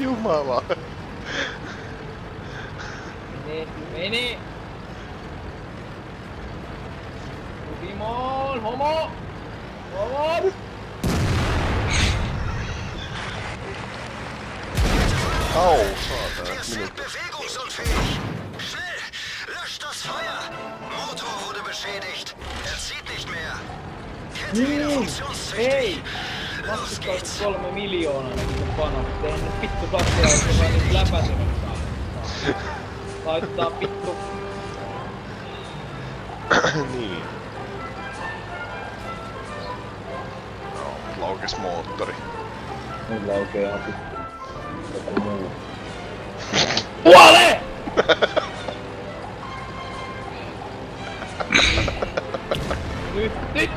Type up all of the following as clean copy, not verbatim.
Jumala. Meni! Simon, homo! Homo! Au, saatana. Wir sind bewegungsunfähig. Schnell! Löscht das Feuer! Motor wurde beschädigt. Er zieht nicht mehr. Kette wieder funktionstüchtig. Ei! Los geht's. 23 miljoonaa näkyy panostus. Eihän nyt vittu saksalaisia vaan nyt läpäisemät saa. Laittaa vittu. Niin. No, laukes moottori. Mulla oikein ihan vittu. Jotain muu. Kuole! Nyt!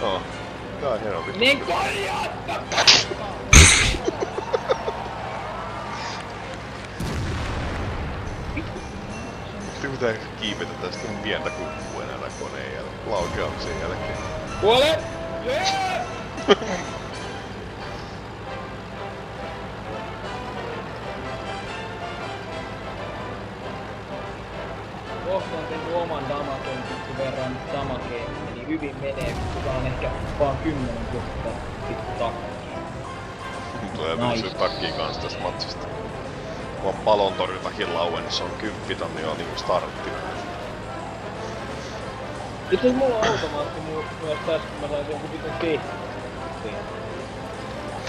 No, tää on hieno vittu. Niin korjaatta! Sitten pitää kiivetä tästä pientä kukkua enää koneen jälkeen. Laukeamisen jälkeen. Kuole! Jee! Kohta on tehnyt oman damaken vittu verran damakeen, niin hyvin menee, kuka on ehkä vaan 10 vuotta vittu takkiin. Tulee tämmösen takkiin kans tästä matsista. Kun on palontorjuntakin laue, niin se on 10 tonni jo niinku startti. Itse asiassa mulla on automaatti myös tässä, kun mä saisin jonkun vitun tehty.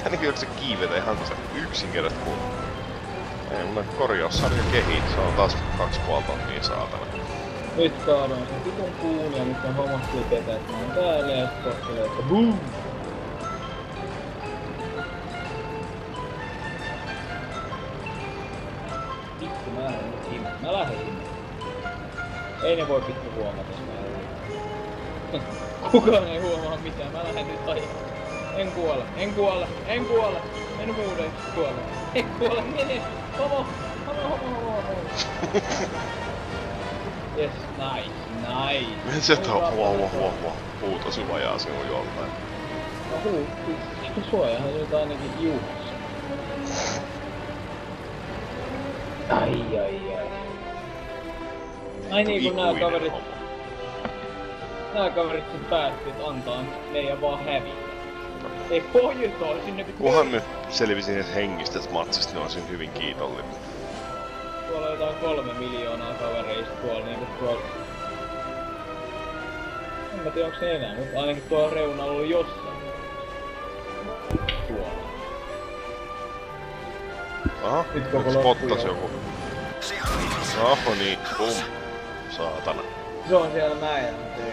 Tänne kyllä se kiivetä ihan se yksinkertaisesti kun... Ei mulle korjaussarja kehit, se on taas 2,5 tonnia saatana. Nyt saadaan sen vitun puun ja nyt on hommattiin ketä, että mä oon täällä ja sit kohtalee, että BOOM! Vittu mä lähden nyt himme. Mä lähden himme. Ei ne voi vittu huomata, jos mä lähden. Kukaan ei huomaa mitään, mä lähden nyt ajan. En kuole, en kuole, en kuole! En muuten kuole. En kuole, mene! Homo! Homo! Yes, nice. Miten sieltä on huu tosi vajaa sinun joltain. No huu, suojahan se nyt ainakin juhassa. Ai. Ai niin kun nää kaverit sen päätti, et antaa meidän vaan hävitä. Ei pohjutaa sinne pitää. Kunhan nyt selvisin et hengistä tästä matsista, niin olisin hyvin kiitollinen. Tuolla on jotain 3 miljoonaa kavereista tuolla niinku tuolla. En mä tiedä onks ne enää, mutta ainakin tuolla reunalla oli jossain. Tuolla. Aha, Nyt koko nyt spottas joku. No niin, pum. Saatana. Se on siellä mäellä, mutta ei